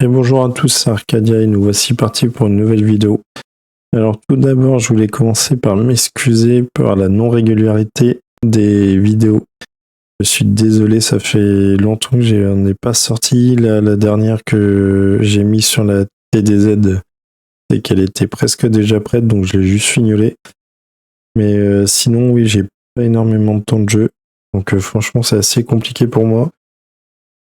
Et bonjour à tous, c'est Arcadia et nous voici partis pour une nouvelle vidéo. Alors tout d'abord, je voulais commencer par m'excuser pour la non-régularité des vidéos. Je suis désolé, ça fait longtemps que je n'en ai pas sorti. La dernière que j'ai mise sur la TDZ, c'est qu'elle était presque déjà prête, donc je l'ai juste fignolée. Mais sinon, oui, j'ai pas énormément de temps de jeu. Donc franchement, c'est assez compliqué pour moi.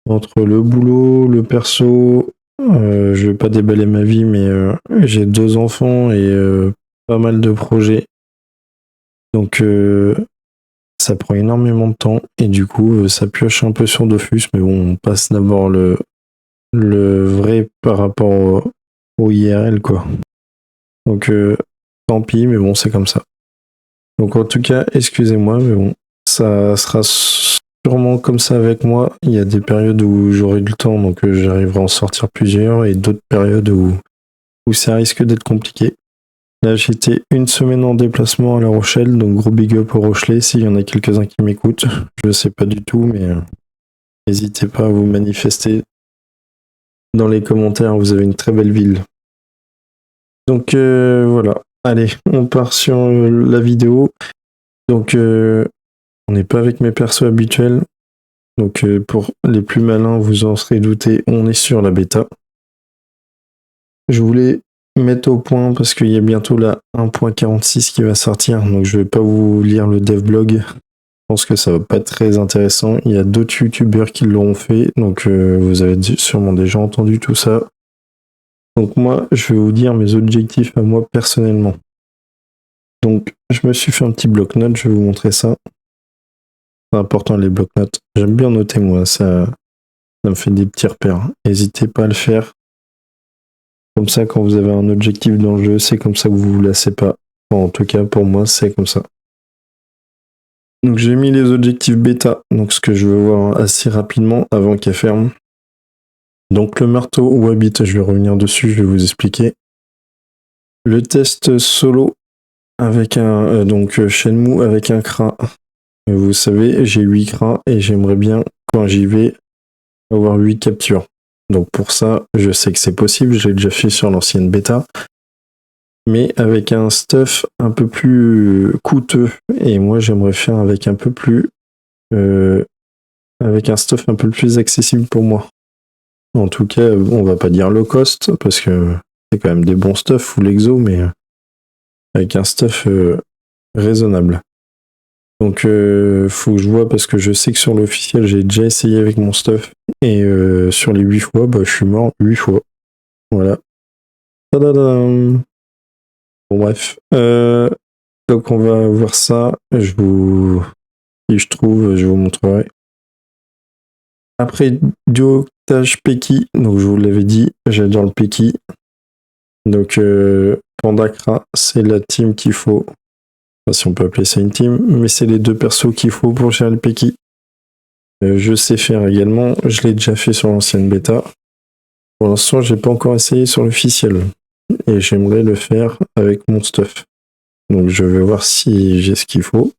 Entre le boulot, le perso, je vais pas déballer ma vie, mais j'ai 2 enfants et pas mal de projets. Donc ça prend énormément de temps et du coup ça pioche un peu sur Dofus, mais bon, on passe d'abord le vrai par rapport au IRL quoi. Donc tant pis, mais bon, c'est comme ça. Donc en tout cas, excusez-moi, mais bon, ça sera sûrement comme ça avec moi. Il y a des périodes où j'aurai du temps, donc j'arriverai à en sortir plusieurs, et d'autres périodes où ça risque d'être compliqué. Là, j'étais une semaine en déplacement à La Rochelle, donc gros big up au Rochelais, s'il y en a quelques-uns qui m'écoutent. Je sais pas du tout, mais n'hésitez pas à vous manifester dans les commentaires, vous avez une très belle ville. Donc voilà, allez, on part sur la vidéo. Donc on n'est pas avec mes persos habituels. Donc pour les plus malins, vous en serez douté, on est sur la bêta. Je voulais mettre au point parce qu'il y a bientôt la 1.46 qui va sortir, donc je vais pas vous lire le devblog. Je pense que ça va pas être très intéressant. Il y a d'autres youtubeurs qui l'auront fait, donc vous avez sûrement déjà entendu tout ça. Donc moi, je vais vous dire mes objectifs à moi personnellement. Donc je me suis fait un petit bloc-notes, je vais vous montrer ça. C'est important les bloc-notes. J'aime bien noter moi, ça me fait des petits repères. N'hésitez pas à le faire. Comme ça, quand vous avez un objectif dans le jeu, c'est comme ça que vous vous lassez pas. Enfin, en tout cas, pour moi, c'est comme ça. Donc j'ai mis les objectifs bêta, donc ce que je veux voir assez rapidement avant qu'elle ferme. Donc le marteau Wabbit, je vais revenir dessus, je vais vous expliquer. Le test solo avec un Shenmue avec un CRA. Vous savez, j'ai 8 CRA et j'aimerais bien, quand j'y vais, avoir 8 captures. Donc pour ça, je sais que c'est possible, je l'ai déjà fait sur l'ancienne bêta, mais avec un stuff un peu plus coûteux. Et moi, j'aimerais faire avec un peu plus, avec un stuff un peu plus accessible pour moi. En tout cas, on va pas dire low cost parce que c'est quand même des bons stuff full exo, mais avec un stuff raisonnable. Donc, faut que je vois parce que je sais que sur l'officiel, j'ai déjà essayé avec mon stuff et sur les 8 fois, bah, je suis mort 8 fois. Voilà. Tadadam. Bon, bref. Donc, on va voir ça. Si je trouve, je vous montrerai. Après, duotage Peki. Donc, je vous l'avais dit, j'adore le Peki. Donc, Pandakra, c'est la team qu'il faut. Enfin, si on peut appeler ça une team, mais c'est les 2 persos qu'il faut pour gérer le Peki. Je sais faire également, je l'ai déjà fait sur l'ancienne bêta. Pour l'instant, j'ai pas encore essayé sur l'officiel. Et j'aimerais le faire avec mon stuff. Donc je vais voir si j'ai ce qu'il faut.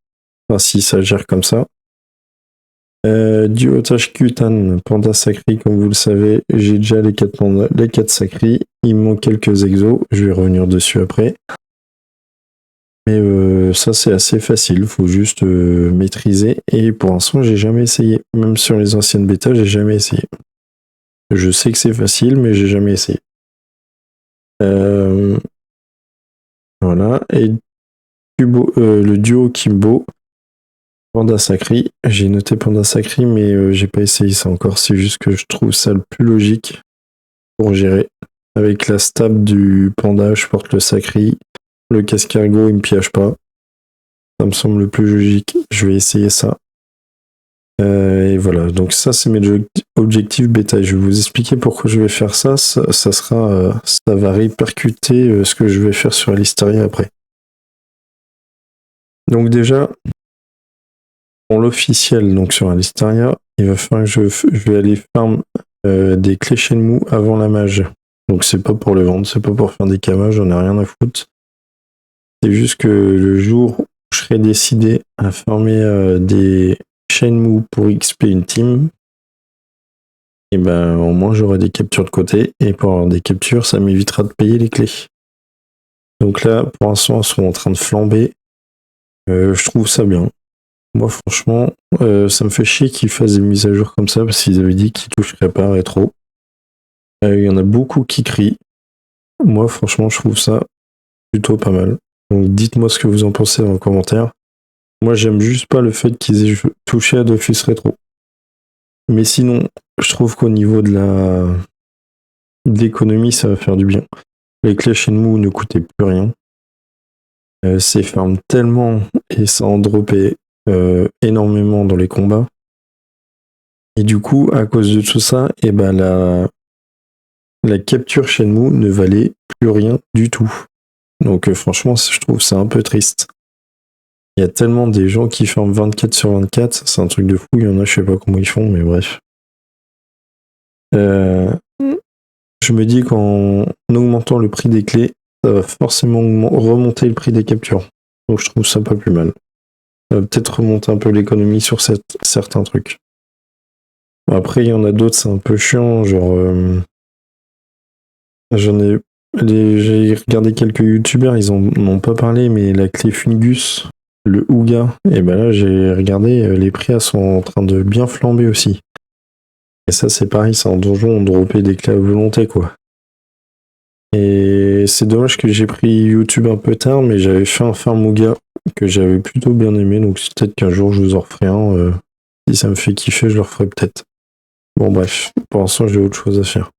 Enfin, si ça gère comme ça. Du otage Kutan, Panda Sacri, comme vous le savez, j'ai déjà les 4 pandas, les 4 Sacri. Il me manque quelques exos, je vais revenir dessus après. Mais ça c'est assez facile, faut juste maîtriser. Et pour l'instant, j'ai jamais essayé. Même sur les anciennes bêtas, j'ai jamais essayé. Je sais que c'est facile, mais j'ai jamais essayé. Voilà. Et le duo Kimbo, Panda Sacri. J'ai noté Panda Sacri, mais j'ai pas essayé ça encore. C'est juste que je trouve ça le plus logique pour gérer. Avec la stab du Panda, je porte le Sacri. Le cascargo, il me piège pas. Ça me semble le plus logique. Je vais essayer ça. Et voilà, donc ça c'est mes objectifs bêta. Je vais vous expliquer pourquoi je vais faire ça. Ça va répercuter ce que je vais faire sur Alistaria après. Donc déjà, pour l'officiel, donc sur Alistaria, il va falloir que je vais aller farm des clés Shenmue avant la mage. Donc c'est pas pour le vendre, c'est pas pour faire des camages, j'en ai rien à foutre. C'est juste que le jour où je serai décidé à farmer des Shenmue pour XP une team, et ben au moins j'aurai des captures de côté, et pour avoir des captures, ça m'évitera de payer les clés. Donc là, pour l'instant, elles sont en train de flamber. Je trouve ça bien. Moi, franchement, ça me fait chier qu'ils fassent des mises à jour comme ça, parce qu'ils avaient dit qu'ils toucheraient pas à rétro. Il y en a beaucoup qui crient. Moi, franchement, je trouve ça plutôt pas mal. Donc dites-moi ce que vous en pensez dans les commentaires. Moi, j'aime juste pas le fait qu'ils aient touché à Dofus Rétro. Mais sinon, je trouve qu'au niveau de l'économie, ça va faire du bien. Les clés Shenmue ne coûtaient plus rien. C'est farm tellement et ça en droppait énormément dans les combats. Et du coup, à cause de tout ça, et ben la capture Shenmue ne valait plus rien du tout. Donc franchement, je trouve ça un peu triste. Il y a tellement des gens qui farment 24 sur 24, c'est un truc de fou. Il y en a, je sais pas comment ils font, mais bref. Je me dis qu'en augmentant le prix des clés, ça va forcément remonter le prix des captures. Donc je trouve ça pas plus mal. Ça va peut-être remonter un peu l'économie sur certains trucs. Après, il y en a d'autres, c'est un peu chiant, genre... j'ai regardé quelques youtubeurs, ils en ont pas parlé, mais la clé Fungus, le Ouga, et ben là j'ai regardé, les prix sont en train de bien flamber aussi. Et ça c'est pareil, c'est un donjon, on droppait des clés à volonté quoi. Et c'est dommage que j'ai pris YouTube un peu tard, mais j'avais fait un farm Ouga que j'avais plutôt bien aimé, donc peut-être qu'un jour je vous en referai un. Si ça me fait kiffer, je le referai peut-être. Bon bref, pour l'instant j'ai autre chose à faire.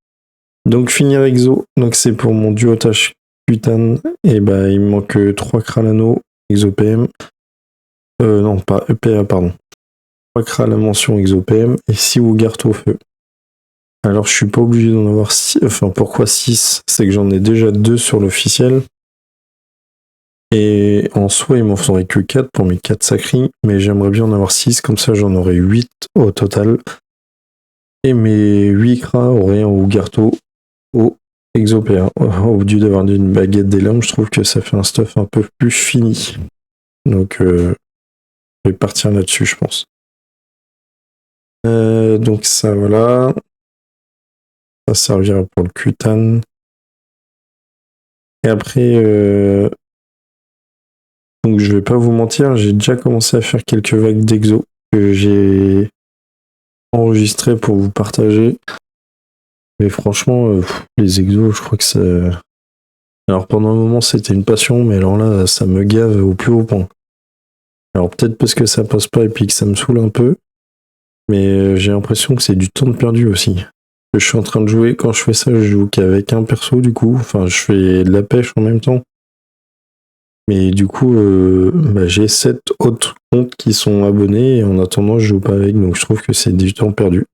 Donc finir exo, donc c'est pour mon duotage Kutan, et bah il me manque 3 Kralano, exo-PM. Non, pas EPA, pardon. 3 Kral à mention exo-PM et 6 Wugart au feu. Alors je suis pas obligé d'en avoir 6, enfin pourquoi 6? C'est que j'en ai déjà 2 sur l'officiel. Et en soi il m'en faudrait que 4 pour mes 4 sacris, mais j'aimerais bien en avoir 6, comme ça j'en aurais 8 au total. Et mes 8 Kras auraient un Wugarto au exo-PA. Au lieu d'avoir une baguette des lames, je trouve que ça fait un stuff un peu plus fini. Donc je vais partir là-dessus je pense. Donc ça voilà. Ça servira pour le Kutan. Et après, donc je vais pas vous mentir, j'ai déjà commencé à faire quelques vagues d'exo que j'ai enregistrées pour vous partager. Mais franchement, les exos, je crois que ça... Alors pendant un moment c'était une passion, mais alors là, ça me gave au plus haut point. Alors peut-être parce que ça passe pas et puis que ça me saoule un peu, mais j'ai l'impression que c'est du temps de perdu aussi. Je suis en train de jouer, quand je fais ça, je joue qu'avec un perso du coup, enfin je fais de la pêche en même temps. Mais du coup, j'ai 7 autres comptes qui sont abonnés et en attendant, je joue pas avec, donc je trouve que c'est du temps perdu.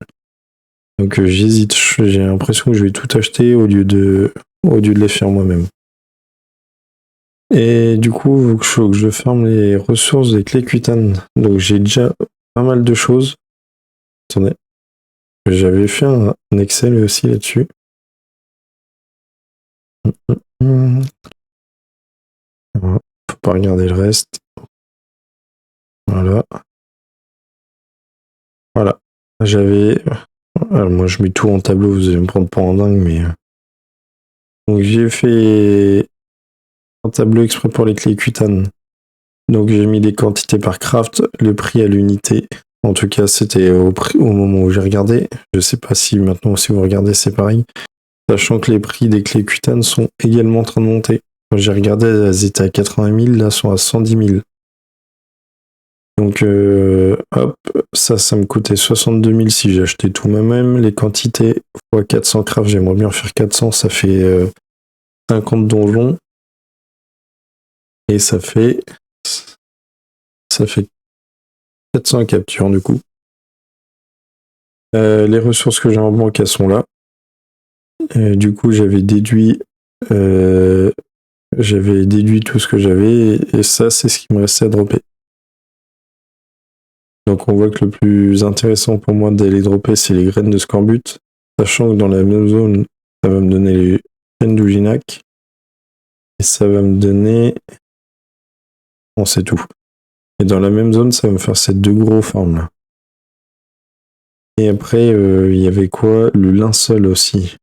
Donc j'hésite, j'ai l'impression que je vais tout acheter au lieu de les faire moi-même. Et du coup, il faut que je ferme les ressources des clés Kutan. Donc j'ai déjà pas mal de choses. Attendez. J'avais fait un Excel aussi là-dessus. Voilà. Faut pas regarder le reste. Voilà. Voilà. J'avais... Alors moi je mets tout en tableau, vous allez me prendre pour un dingue, mais... Donc j'ai fait un tableau exprès pour les clés Kutan. Donc j'ai mis des quantités par craft, le prix à l'unité. En tout cas, c'était au moment où j'ai regardé. Je sais pas si maintenant, si vous regardez, c'est pareil. Sachant que les prix des clés Kutan sont également en train de monter. Quand j'ai regardé, elles étaient à 80 000, là, elles sont à 110 000. Donc, hop, ça me coûtait 62 000 si j'ai acheté tout moi-même. Les quantités x 400 craft, j'aimerais bien faire 400, ça fait 50 donjons. Et ça fait 400 captures du coup. Les ressources que j'ai en banque, elles sont là. Du coup, j'avais déduit tout ce que j'avais et ça, c'est ce qui me restait à dropper. Donc on voit que le plus intéressant pour moi d'aller dropper, c'est les graines de Scorbut, sachant que dans la même zone, ça va me donner les graines d'Uginac et ça va me donner... Bon, c'est tout. Et dans la même zone, ça va me faire ces 2 gros farms là. Et après, il y avait quoi? Le linceul aussi.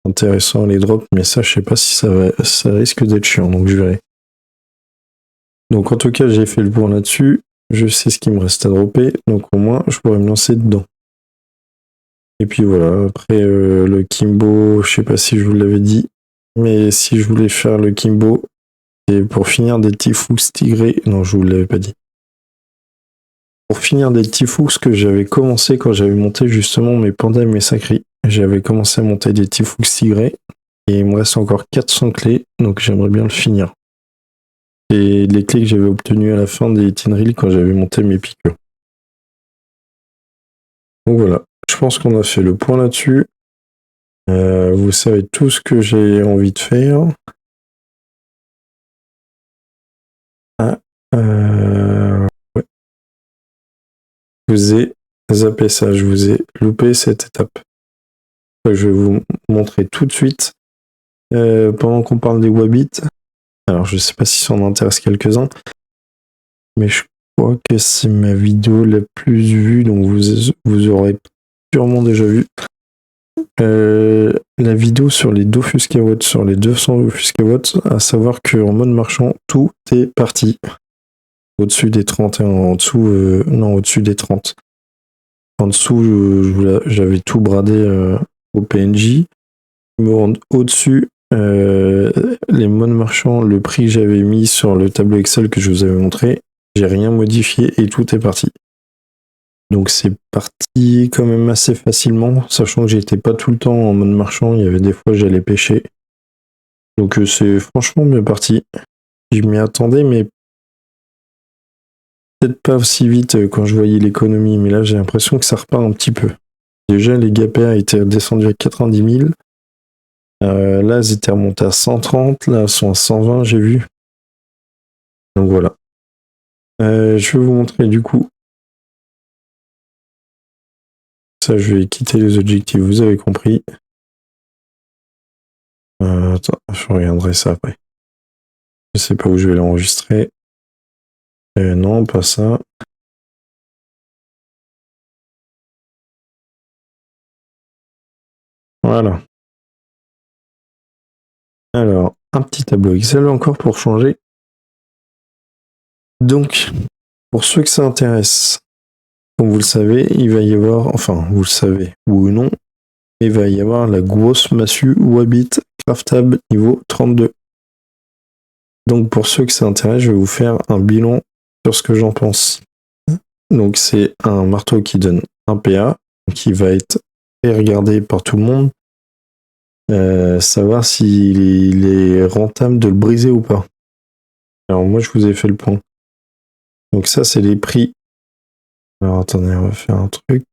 Intéressant les drops, mais ça, je sais pas si ça risque d'être chiant, donc je verrai. Donc en tout cas, j'ai fait le point là-dessus. Je sais ce qu'il me reste à dropper, donc au moins, je pourrais me lancer dedans. Et puis voilà, après le Kimbo, je sais pas si je vous l'avais dit, mais si je voulais faire le Kimbo, et pour finir des Tifous tigrés, non, je vous l'avais pas dit. Pour finir des Tifous que j'avais commencé quand j'avais monté justement mes pandas et mes sacris, j'avais commencé à monter des Tifous tigrés, et il me reste encore 400 clés, donc j'aimerais bien le finir. Et les clés que j'avais obtenues à la fin des Tinril quand j'avais monté mes piqûres. Donc voilà, je pense qu'on a fait le point là-dessus. Vous savez tout ce que j'ai envie de faire. Ah, ouais. Je vous ai zappé ça, je vous ai loupé cette étape. Je vais vous montrer tout de suite. Pendant qu'on parle des Wabbits, alors je sais pas si ça en intéresse quelques-uns, mais je crois que c'est ma vidéo la plus vue, donc vous aurez sûrement déjà vu. La vidéo sur les Dofusca Watts, sur les 200 Dofusca Watts, à savoir qu'en mode marchand, tout est parti. Au-dessus des 30 et en dessous, non, au-dessus des 30. En dessous, j'avais tout bradé au PNJ. Je me rends au-dessus, les modes marchands, le prix que j'avais mis sur le tableau Excel que je vous avais montré, j'ai rien modifié et tout est parti. Donc c'est parti quand même assez facilement, sachant que j'étais pas tout le temps en mode marchand, il y avait des fois j'allais pêcher. Donc c'est franchement bien parti. Je m'y attendais, mais peut-être pas aussi vite quand je voyais l'économie, mais là j'ai l'impression que ça repart un petit peu. Déjà les GAPA étaient descendus à 90 000. Là elles étaient remontées à 130, là elles sont à 120 j'ai vu. Donc voilà. Je vais vous montrer du coup. Ça je vais quitter les objectifs, vous avez compris. Attends, je regarderai ça après. Je sais pas où je vais l'enregistrer. Non, pas ça. Voilà. Alors, un petit tableau Excel encore pour changer. Donc, pour ceux que ça intéresse, comme vous le savez, il va y avoir, enfin, vous le savez ou non, il va y avoir la grosse massue Wabbit craftable niveau 32. Donc, pour ceux que ça intéresse, je vais vous faire un bilan sur ce que j'en pense. Donc, c'est un marteau qui donne un PA, qui va être regardé par tout le monde. Savoir s'il est rentable de le briser ou pas. Alors moi je vous ai fait le point. Donc ça c'est les prix. Alors attendez, on va faire un truc.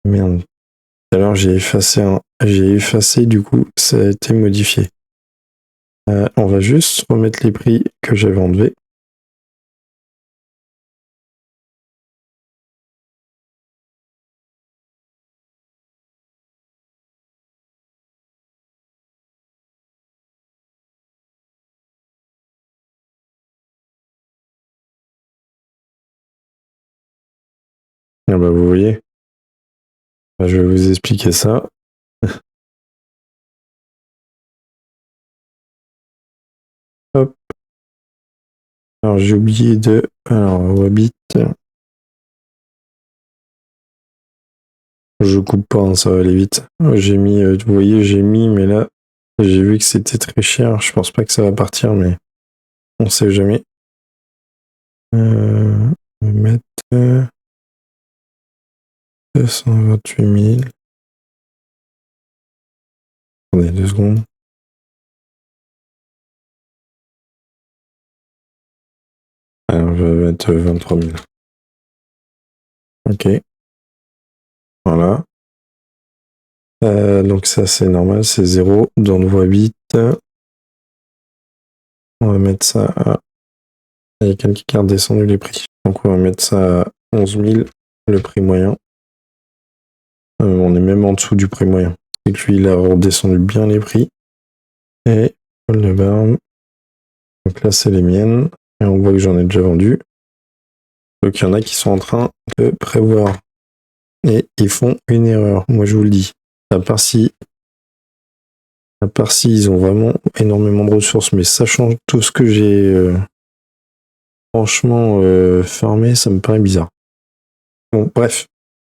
Merde. Alors j'ai effacé du coup, ça a été modifié. On va juste remettre les prix que j'avais enlevés. Ah bah vous voyez. Je vais vous expliquer ça. Hop. Alors j'ai oublié de. Alors Wabbit. Je coupe pas, hein, ça va aller vite. J'ai mis, vous voyez, j'ai mis, mais là, j'ai vu que c'était très cher. Je pense pas que ça va partir, mais on sait jamais. On va mettre 228 000. Attendez 2 secondes. Alors, je vais mettre 23 000. Ok. Voilà. Donc ça, c'est normal, c'est 0. Dans le Wabbit, on va mettre ça à... Il y a quelqu'un qui a redescendu les prix. Donc on va mettre ça à 11 000, le prix moyen. On est même en dessous du prix moyen. Et lui, il a redescendu bien les prix. Et le barbe. Donc là, c'est les miennes. Et on voit que j'en ai déjà vendu. Donc il y en a qui sont en train de prévoir. Et ils font une erreur, moi je vous le dis. À part si ils ont vraiment énormément de ressources, mais sachant tout ce que j'ai franchement farmé, ça me paraît bizarre. Bon, bref.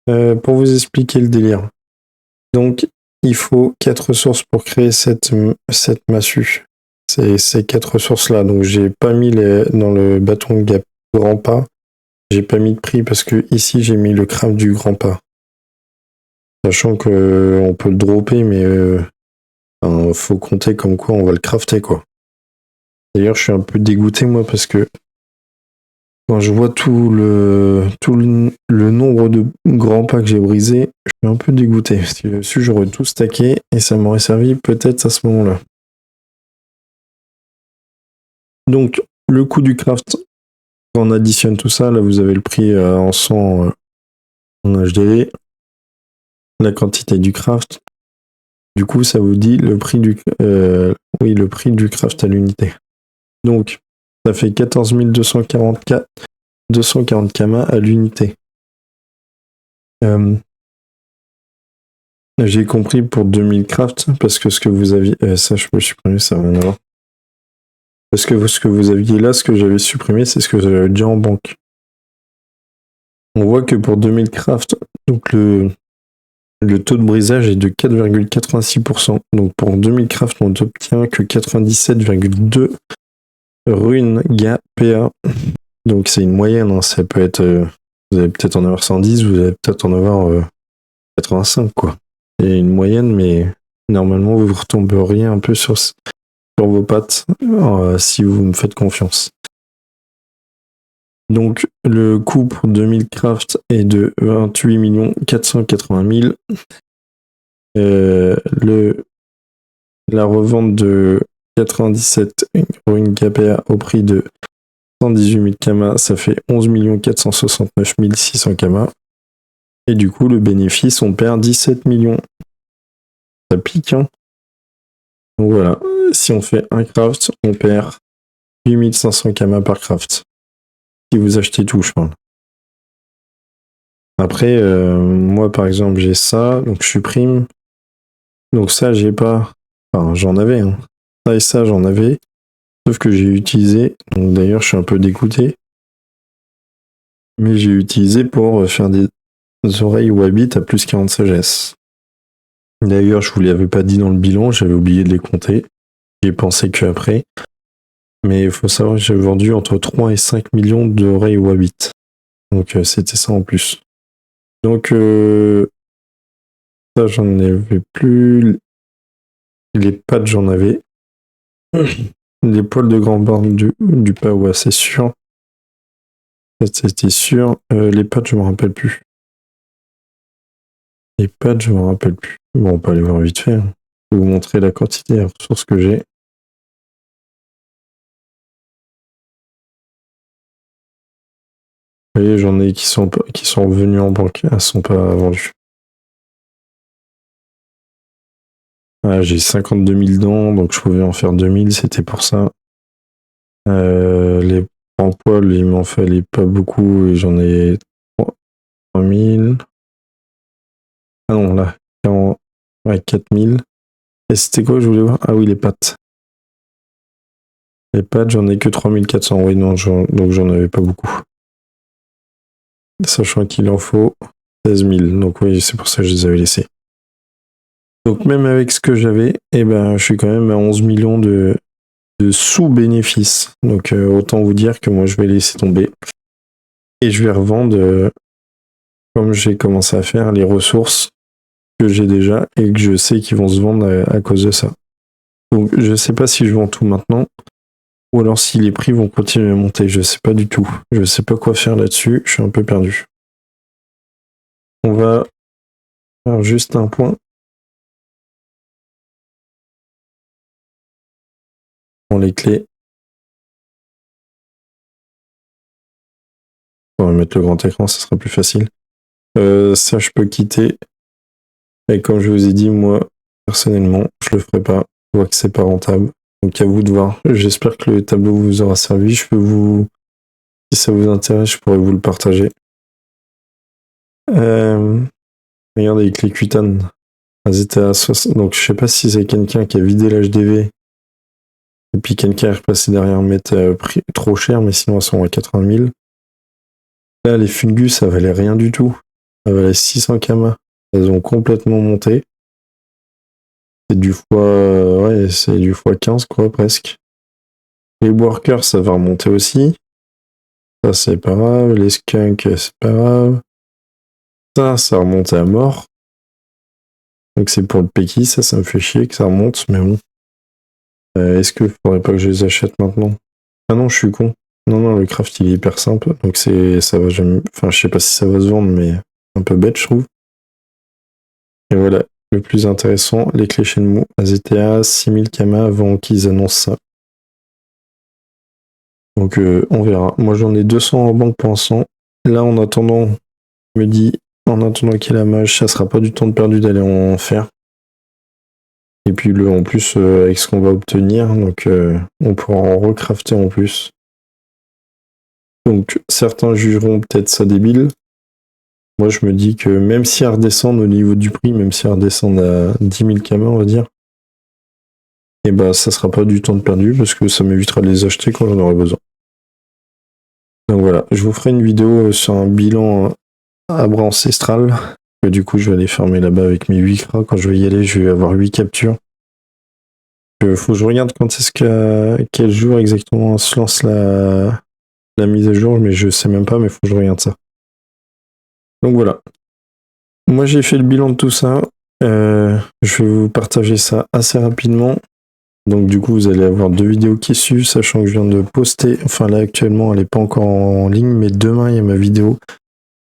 Pour vous expliquer le délire. Donc, il faut 4 ressources pour créer cette massue. C'est ces 4 ressources-là. Donc, j'ai pas mis dans le bâton de grand pas. J'ai pas mis de prix parce que ici, j'ai mis le craft du grand pas. Sachant que on peut le dropper, mais faut compter comme quoi on va le crafter, quoi. D'ailleurs, je suis un peu dégoûté, moi, parce que quand je vois tout le nombre de grands pas que j'ai brisé, je suis un peu dégoûté. Parce que dessus, j'aurais tout stacké et ça m'aurait servi peut-être à ce moment-là. Donc, le coût du craft, quand on additionne tout ça, là, vous avez le prix en 100 en HDV, la quantité du craft. Du coup, ça vous dit le prix le prix du craft à l'unité. Donc, ça fait 14 240 kama à l'unité. J'ai compris pour 2000 craft, parce que ce que vous aviez... ça, je peux supprimer, ça n'a rien à voir. Parce que ce que vous aviez là, ce que j'avais supprimé, c'est ce que j'avais déjà en banque. On voit que pour 2000 craft, donc le taux de brisage est de 4,86%. Donc pour 2000 craft, on n'obtient que 97,2 runes GA-PA. Donc c'est une moyenne, hein. Ça peut être... vous allez peut-être en avoir 110, vous allez peut-être en avoir 85, quoi. C'est une moyenne, mais normalement, vous retomberiez un peu sur vos pattes si vous me faites confiance. Donc, le coût pour 2000 craft est de 28 480 000. La revente de 97 runes KPA au prix de 118 000 kama, ça fait 11 469 600 kama. Et du coup, le bénéfice, on perd 17 millions. Ça pique, hein. Donc voilà, si on fait un craft, on perd 8500 kama par craft. Si vous achetez tout, je parle. Après, moi par exemple, j'ai ça, donc je supprime. Donc ça, j'ai pas. Enfin, j'en avais, hein. Ça et ça, j'en avais. Sauf que j'ai utilisé. Donc d'ailleurs, je suis un peu dégoûté. Mais j'ai utilisé pour faire des oreilles Wabbit à plus 40 sagesse. D'ailleurs, je vous l'avais pas dit dans le bilan, j'avais oublié de les compter. J'y ai pensé qu'après. Mais il faut savoir que j'ai vendu entre 3 et 5 millions d'oreilles Wabbit. Donc c'était ça en plus. Donc ça, j'en avais plus. Les pattes, j'en avais. Les poils de grand-barbe du Pawa, c'est sûr. C'était sûr. Les pattes, je me rappelle plus. Les pattes, je me rappelle plus. Bon, on peut aller voir vite fait. Je vais vous montrer la quantité de ressources que j'ai. Vous voyez, j'en ai qui sont revenus en banque. Elles ne sont pas vendues. Ah, j'ai 52 000 dents, donc je pouvais en faire 2000, c'était pour ça. Les en poils, il m'en fallait pas beaucoup et j'en ai 3000. Ah non, là, 4000. Et c'était quoi, je voulais voir? Ah oui, les pattes. Les pattes, j'en ai que 3400. Oui, non, donc j'en avais pas beaucoup. Sachant qu'il en faut 16 000. Donc oui, c'est pour ça que je les avais laissés. Donc même avec ce que j'avais, eh ben, je suis quand même à 11 millions de sous-bénéfices. Donc autant vous dire que moi, je vais laisser tomber. Et je vais revendre, comme j'ai commencé à faire, les ressources que j'ai déjà et que je sais qu'ils vont se vendre à cause de ça. Donc je sais pas si je vends tout maintenant ou alors si les prix vont continuer à monter. Je sais pas du tout. Je sais pas quoi faire là-dessus. Je suis un peu perdu. On va faire juste un point. Pour les clés. On va mettre le grand écran, ça sera plus facile. Ça, je peux quitter. Et comme je vous ai dit, moi, personnellement, je le ferai pas. Je vois que c'est pas rentable. Donc à vous de voir. J'espère que le tableau vous aura servi. Je peux vous Si ça vous intéresse, je pourrais vous le partager. Regardez, avec les Qtan. Elles étaient à 60. Donc je sais pas si c'est quelqu'un qui a vidé l'HDV et puis quelqu'un est repassé derrière mettre prix trop cher, mais sinon elles sont à 80 000. Là, les Fungus, ça valait rien du tout. Ça valait 600 kama. Elles ont complètement monté. C'est du fois, ouais, c'est du fois 15 quoi, presque. Les Workers, ça va remonter aussi. Ça, c'est pas grave. Les Skunks, c'est pas grave. Ça remonte à mort. Donc c'est pour le Peki, ça me fait chier que ça remonte, mais bon. Est-ce que faudrait pas que je les achète maintenant? Ah non, je suis con. Non, le craft il est hyper simple, donc ça va jamais. Enfin, je sais pas si ça va se vendre, mais un peu bête, je trouve. Et voilà, le plus intéressant, les clés Shenmue AZTA 6000 kama avant qu'ils annoncent ça. Donc on verra. Moi j'en ai 200 en banque pour l'instant. Là en attendant, je me dis, en attendant qu'il y ait la mage, ça sera pas du temps de perdu d'aller en faire. Et puis en plus avec ce qu'on va obtenir, donc on pourra en recrafter en plus. Donc certains jugeront peut-être ça débile. Moi je me dis que même si elle redescend au niveau du prix, même si elle redescend à 10 000 kama on va dire, et bah ça sera pas du temps de perdu parce que ça m'évitera de les acheter quand j'en aurai besoin. Donc voilà, je vous ferai une vidéo sur un bilan arbre ancestral. Que du coup je vais aller fermer là-bas avec mes 8 cras. Quand je vais y aller, je vais avoir 8 captures. Faut que je regarde quand est-ce quel jour exactement se lance la mise à jour, mais je sais même pas, mais faut que je regarde ça. Donc voilà. Moi j'ai fait le bilan de tout ça. Je vais vous partager ça assez rapidement. Donc du coup vous allez avoir 2 vidéos qui suivent, sachant que je viens de poster, enfin là actuellement elle n'est pas encore en ligne, mais demain il y a ma vidéo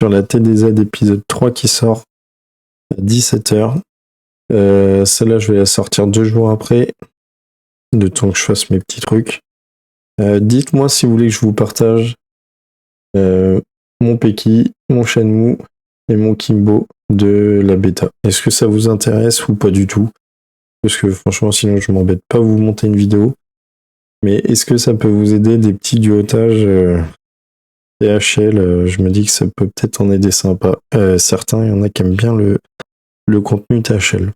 sur la TDZ épisode 3 qui sort à 17h. Celle-là je vais la sortir 2 jours après, de temps que je fasse mes petits trucs. Dites-moi si vous voulez que je vous partage mon Peki, mon Shenmue et mon Kimbo de la bêta. Est-ce que ça vous intéresse ou pas du tout? Parce que franchement sinon je m'embête pas à vous monter une vidéo. Mais est-ce que ça peut vous aider des petits duotages THL? Je me dis que ça peut peut-être en aider sympa. Certains, il y en a qui aiment bien le contenu THL.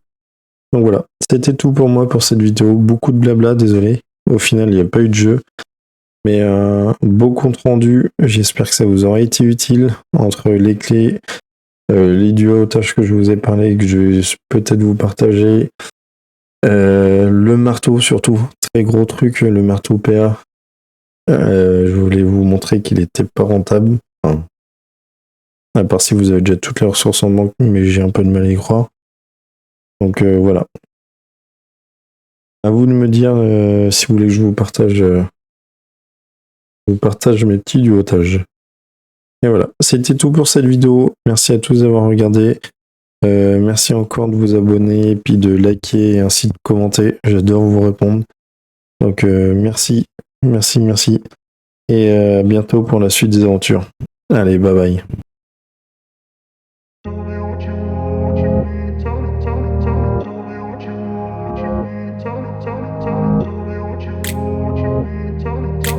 Donc voilà, c'était tout pour moi pour cette vidéo. Beaucoup de blabla, désolé. Au final, il n'y a pas eu de jeu. Mais beau compte rendu. J'espère que ça vous aura été utile. Entre les clés, les duotages que je vous ai parlé, que je vais peut-être vous partager. Le marteau surtout, très gros truc, le marteau PA. Je voulais vous montrer qu'il était pas rentable. Enfin, à part si vous avez déjà toutes les ressources en banque, mais j'ai un peu de mal à y croire. Donc voilà. À vous de me dire si vous voulez que je vous partage mes petits duotages. Et voilà, c'était tout pour cette vidéo. Merci à tous d'avoir regardé. Merci encore de vous abonner, et puis de liker et ainsi de commenter. J'adore vous répondre. Donc merci. Et à bientôt pour la suite des aventures. Allez, bye bye.